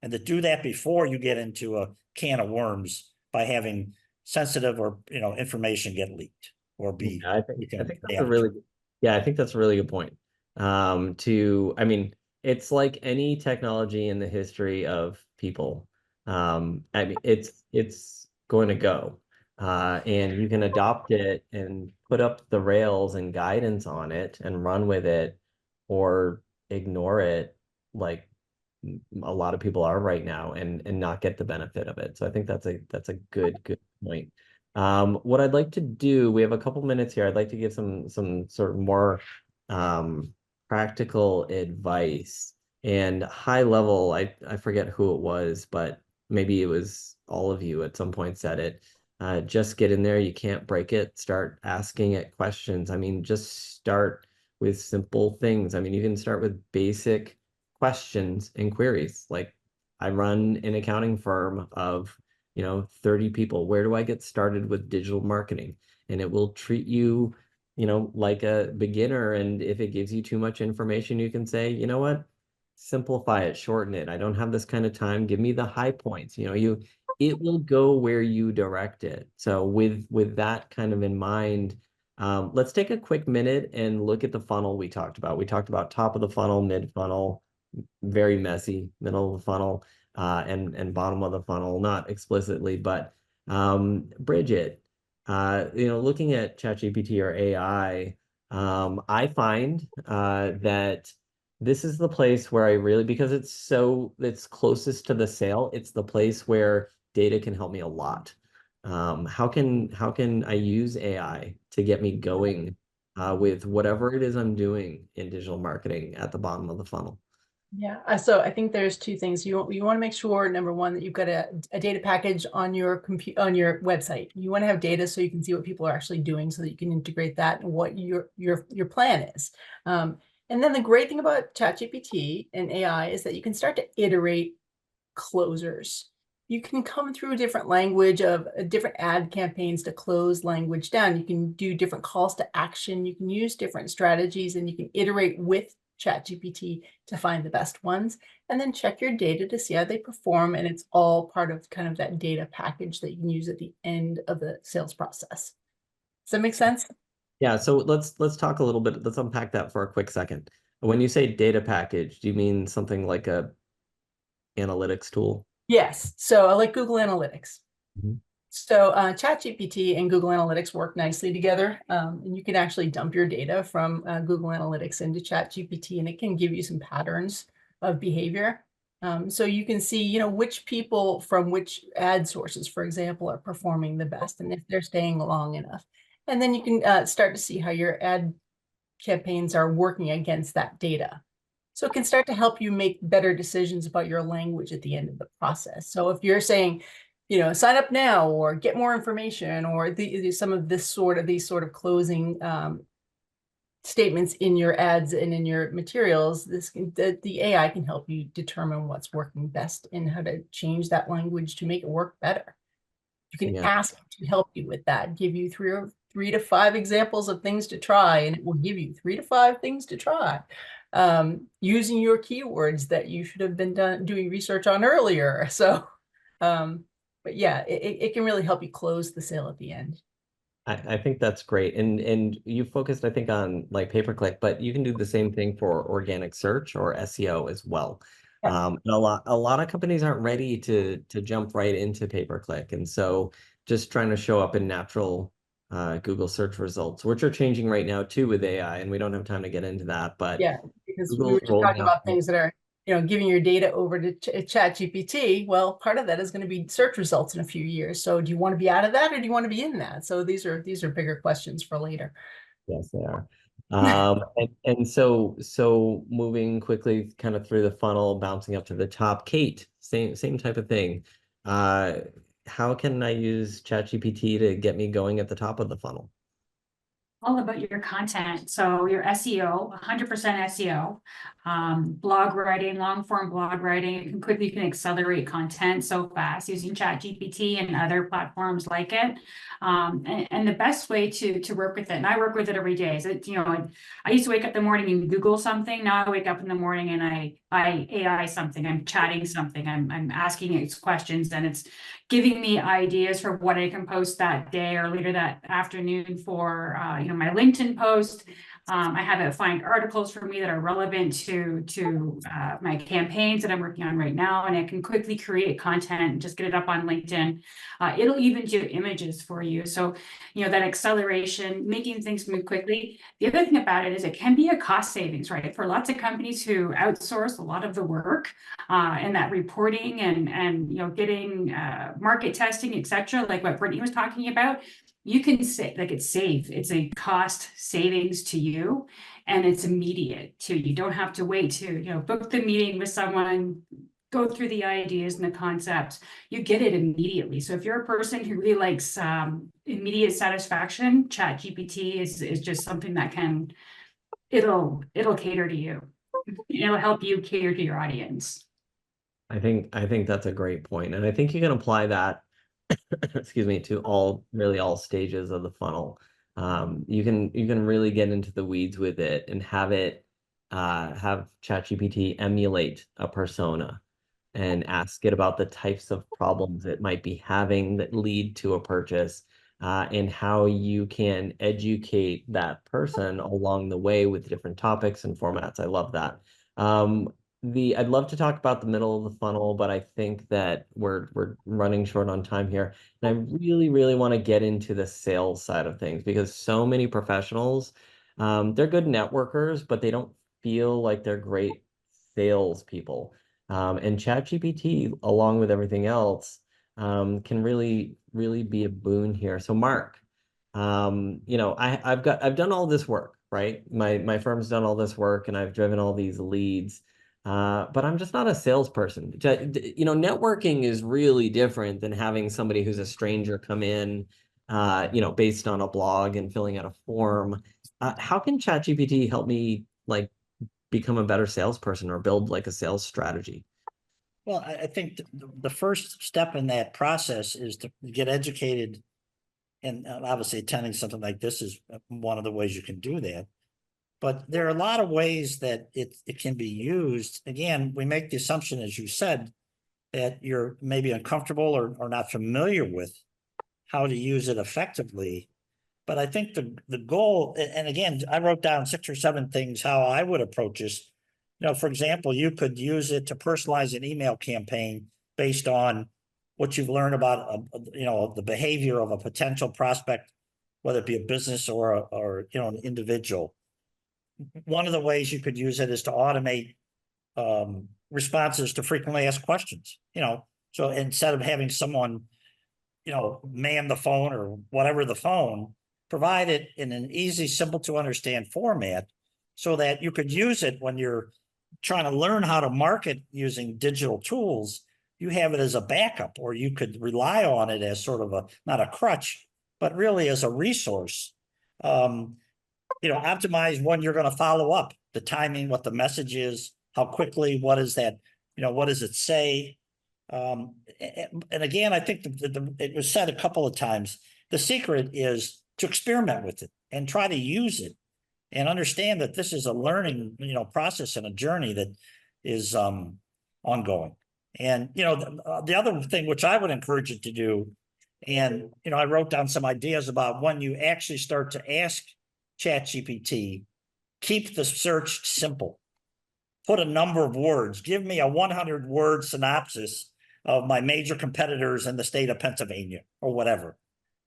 And to do that before you get into a can of worms by having sensitive or information get leaked. or be Yeah, I think become that's a AI. really yeah, I think that's a really good point. I mean, it's like any technology in the history of people. I mean, it's going to go. And you can adopt it and put up the rails and guidance on it and run with it or ignore it like a lot of people are right now and not get the benefit of it. So I think that's a good point. What I'd like to do, we have a couple minutes here. I'd like to give some sort of more um, practical advice and high level. I forget who it was, but maybe it was all of you at some point said it. Just get in there. You can't break it. Start asking it questions. I mean, just start with simple things. I mean, you can start with basic questions and queries. Like I run an accounting firm of 30 people. Where do I get started with digital marketing? And it will treat you, like a beginner. And if it gives you too much information, you can say, you know what? Simplify it, shorten it. I don't have this kind of time. Give me the high points. It will go where you direct it. So with that kind of in mind, let's take a quick minute and look at the funnel we talked about. We talked about top of the funnel, mid funnel, very messy, middle of the funnel, and bottom of the funnel, not explicitly, but Bridget, looking at ChatGPT or AI, I find that this is the place where I really, because it's closest to the sale, it's the place where data can help me a lot. How can I use AI to get me going with whatever it is I'm doing in digital marketing at the bottom of the funnel? Yeah, so I think there's two things. You want to make sure, number one, that you've got a data package on your on your website. You want to have data so you can see what people are actually doing, so that you can integrate that and what your plan is. And then the great thing about ChatGPT and AI is that you can start to iterate closers. You can come through different language of different ad campaigns to close language down. You can do different calls to action. You can use different strategies, and you can iterate with ChatGPT to find the best ones, and then check your data to see how they perform. And it's all part of kind of that data package that you can use at the end of the sales process. Does that make sense? Yeah, so let's talk a little bit. Let's unpack that for a quick second. When you say data package, do you mean something like a analytics tool? Yes. So I like Google Analytics. Mhm. So ChatGPT and Google Analytics work nicely together. And you can actually dump your data from Google Analytics into ChatGPT, and it can give you some patterns of behavior. So you can see, which people from which ad sources, for example, are performing the best, and if they're staying long enough. And then you can start to see how your ad campaigns are working against that data. So it can start to help you make better decisions about your language at the end of the process. So if you're saying, sign up now or get more information, or some of these sort of closing statements in your ads and in your materials, the AI can help you determine what's working best and how to change that language to make it work better. You can Yeah. ask to help you with that, give you three to five examples of things to try, and it will give you 3 to 5 things to try, using your keywords that you should have been doing research on earlier. So, but yeah, it can really help you close the sale at the end. I think that's great. And you focused, I think, on like pay-per-click, but you can do the same thing for organic search or SEO as well. Yeah. And a lot of companies aren't ready to jump right into pay-per-click. And so just trying to show up in natural Google search results, which are changing right now too with AI, and we don't have time to get into that, but Yeah, because we Google's were just rolling talking out. about things that are, giving your data over to ChatGPT. Well, part of that is going to be search results in a few years. So do you want to be out of that, or do you want to be in that? So these are bigger questions for later. Yes, they are. And so moving quickly kind of through the funnel, bouncing up to the top. Kate, same type of thing. How can I use ChatGPT to get me going at the top of the funnel? All about your content. So your SEO, 100% SEO, blog writing, long form blog writing. You can accelerate content so fast using ChatGPT and other platforms like it. And the best way to work with it, and I work with it every day, is it, I used to wake up in the morning and Google something. Now I wake up in the morning and I AI something. I'm chatting something. I'm asking it questions, and it's giving me ideas for what I can post that day or later that afternoon for my LinkedIn post. I have it find articles for me that are relevant to my campaigns that I'm working on right now, and I can quickly create content and just get it up on LinkedIn. It'll even do images for you. So, that acceleration, making things move quickly. The other thing about it is it can be a cost savings, right? For lots of companies who outsource a lot of the work and that reporting and getting market testing, etc., like what Brittany was talking about. You can say it's a cost savings to you, and it's immediate too. You don't have to wait to book the meeting with someone, go through the ideas and the concepts. You get it immediately. So if you're a person who really likes immediate satisfaction, ChatGPT is just something that it'll cater to you. It'll help you cater to your audience. I think that's a great point. And I think you can apply that, excuse me, to really all stages of the funnel. You can really get into the weeds with it and have ChatGPT emulate a persona and ask it about the types of problems it might be having that lead to a purchase, and how you can educate that person along the way with different topics and formats. I love that. I'd love to talk about the middle of the funnel, but I think that we're running short on time here. And I really, really want to get into the sales side of things, because so many professionals, they're good networkers, but they don't feel like they're great salespeople. And ChatGPT, along with everything else, can really, really be a boon here. So Mark, I've done all this work, right? My firm's done all this work, and I've driven all these leads. But I'm just not a salesperson. Networking is really different than having somebody who's a stranger come in, based on a blog and filling out a form. How can ChatGPT help me become a better salesperson or build a sales strategy? Well, I think the first step in that process is to get educated, and obviously attending something like this is one of the ways you can do that. But there are a lot of ways that it can be used. Again, we make the assumption, as you said, that you're maybe uncomfortable or not familiar with how to use it effectively. But I think the goal, and again, I wrote down 6 or 7 things how I would approach this. For example, you could use it to personalize an email campaign based on what you've learned about, the behavior of a potential prospect, whether it be a business or an individual. One of the ways you could use it is to automate responses to frequently asked questions. So instead of having someone, man the phone or whatever the phone, provide it in an easy, simple to understand format, so that you could use it when you're trying to learn how to market using digital tools. You have it as a backup, or you could rely on it as sort of not a crutch, but really as a resource. Optimize when you're going to follow up, the timing, what the message is, how quickly, what is that, what does it say? And again, I think it was said a couple of times, the secret is to experiment with it and try to use it and understand that this is a learning, process and a journey that is ongoing. And, the other thing which I would encourage you to do, and, I wrote down some ideas about when you actually start to ask ChatGPT, keep the search simple. Put a number of words. Give me a 100-word synopsis of my major competitors in the state of Pennsylvania or whatever.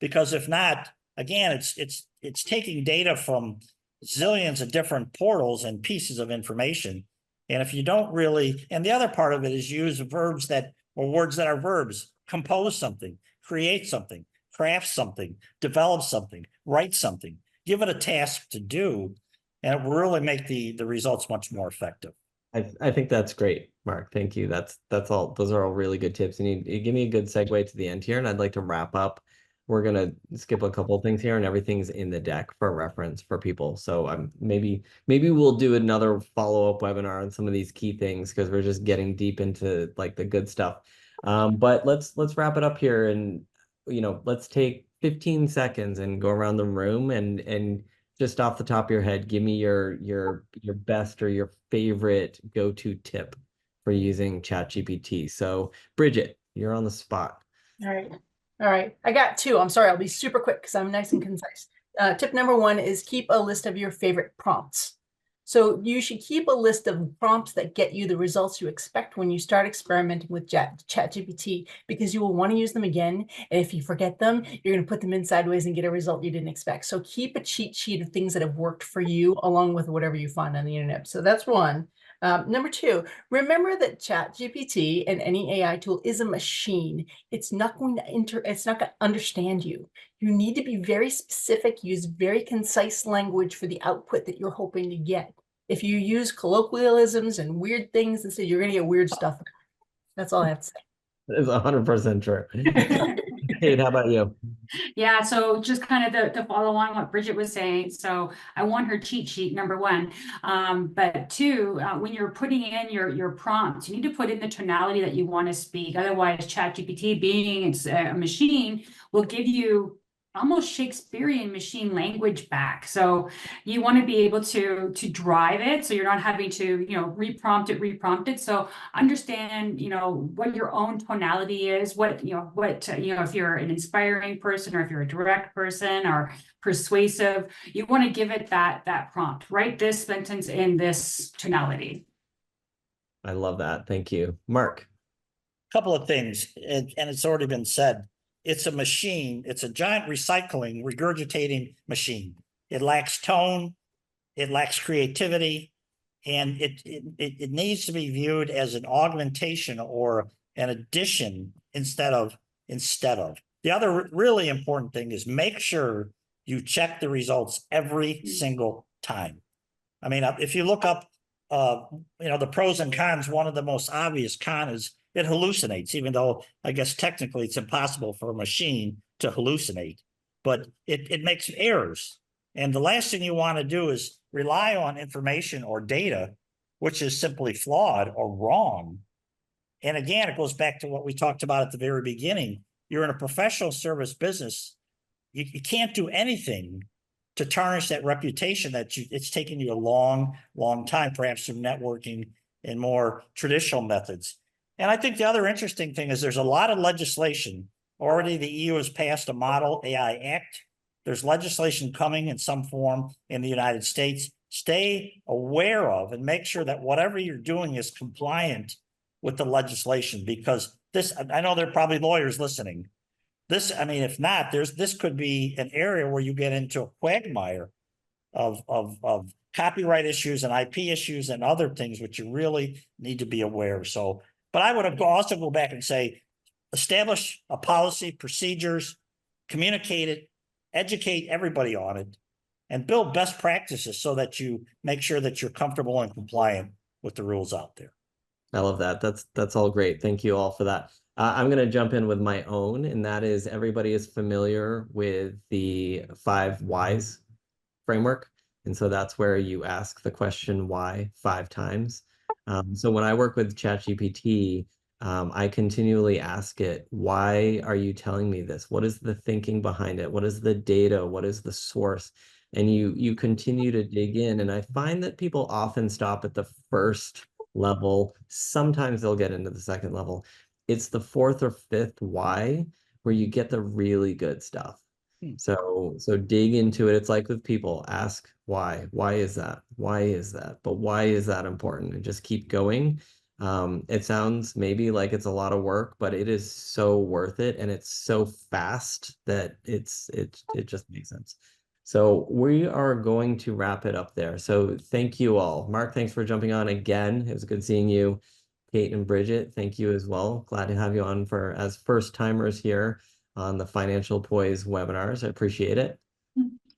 Because if not, again, it's taking data from zillions of different portals and pieces of information. And if you don't really, and the other part of it is use words that are verbs. Compose something, create something, craft something, develop something, write something. Give it a task to do, and it will really make the results much more effective. I think that's great, Mark. Thank you. That's all. Those are all really good tips. And you give me a good segue to the end here, and I'd like to wrap up we're gonna skip a couple of things here, and everything's in the deck for reference for people. So maybe we'll do another follow-up webinar on some of these key things because we're just getting deep into like the good stuff. But let's wrap it up here, and let's take 15 seconds and go around the room and just off the top of your head, give me your best or your favorite go-to tip for using ChatGPT. So Bridget, you're on the spot. All right. All right. I got two. I'm sorry. I'll be super quick because I'm nice and concise. Tip number one is keep a list of your favorite prompts. So you should keep a list of prompts that get you the results you expect when you start experimenting with ChatGPT, because you will want to use them again. And if you forget them, you're going to put them in sideways and get a result you didn't expect. So keep a cheat sheet of things that have worked for you along with whatever you find on the internet. So that's one. Number two, remember that ChatGPT and any AI tool is a machine. It's not going to understand you. You need to be very specific, use very concise language for the output that you're hoping to get. If you use colloquialisms and weird things, instead, you're going to get weird stuff. That's all I have to say. It's 100% true. Kate, how about you? Yeah, so just kind of to follow on what Bridget was saying. So I want her cheat sheet, number one. But two, when you're putting in your prompts, you need to put in the tonality that you want to speak. Otherwise, ChatGPT, being it's a machine, will give you almost Shakespearean machine language back. So you want to be able to drive it, so you're not having to reprompt it. So understand what your own tonality is, what if you're an inspiring person, or if you're a direct person or persuasive, you want to give it that prompt. Write this sentence in this tonality. I love that. Thank you. Mark. Couple of things, and it's already been said. It's a machine. It's a giant recycling, regurgitating machine. It lacks tone. It lacks creativity. And it needs to be viewed as an augmentation or an addition instead of. The other really important thing is make sure you check the results every single time. I mean, if you look up, the pros and cons, one of the most obvious con is it hallucinates, even though I guess technically it's impossible for a machine to hallucinate, but it makes errors. And the last thing you want to do is rely on information or data which is simply flawed or wrong. And again, it goes back to what we talked about at the very beginning. You're in a professional service business. You can't do anything to tarnish that reputation that it's taken you a long, long time, perhaps through networking and more traditional methods. And I think the other interesting thing is there's a lot of legislation. Already the EU has passed a Model AI Act. There's legislation coming in some form in the United States. Stay aware of and make sure that whatever you're doing is compliant with the legislation, because this, I know there are probably lawyers listening. This, I mean, if not, this could be an area where you get into a quagmire of copyright issues and IP issues and other things which you really need to be aware. So, but I would also go back and say, establish a policy, procedures, communicate it, educate everybody on it, and build best practices so that you make sure that you're comfortable and compliant with the rules out there. I love that. That's all great. Thank you all for that. I'm going to jump in with my own, and that is everybody is familiar with the 5 whys framework. And so that's where you ask the question why 5 times. So when I work with ChatGPT, I continually ask it, why are you telling me this? What is the thinking behind it? What is the data? What is the source? And you continue to dig in. And I find that people often stop at the first level. Sometimes they'll get into the second level. It's the 4th or 5th why where you get the really good stuff. So dig into it. It's like with people, ask why. Why is that? Why is that? But why is that important? And just keep going. It sounds maybe like it's a lot of work, but it is so worth it, and it's so fast that it just makes sense. So we are going to wrap it up there. So thank you all. Mark, thanks for jumping on again. It was good seeing you. Kate and Bridget, thank you as well. Glad to have you on as first timers here on the Financial Poise webinars. I appreciate it.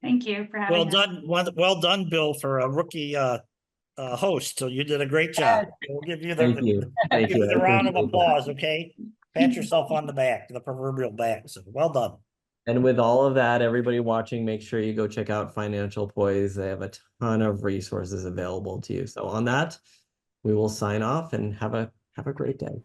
Thank you for having us. Well done, Bill, for a rookie host. So you did a great job. We'll give you Thank you. Thank you. round of applause, okay? Pat yourself on the back, the proverbial back. So well done. And with all of that, everybody watching, make sure you go check out Financial Poise. They have a ton of resources available to you. So on that, we will sign off and have a great day.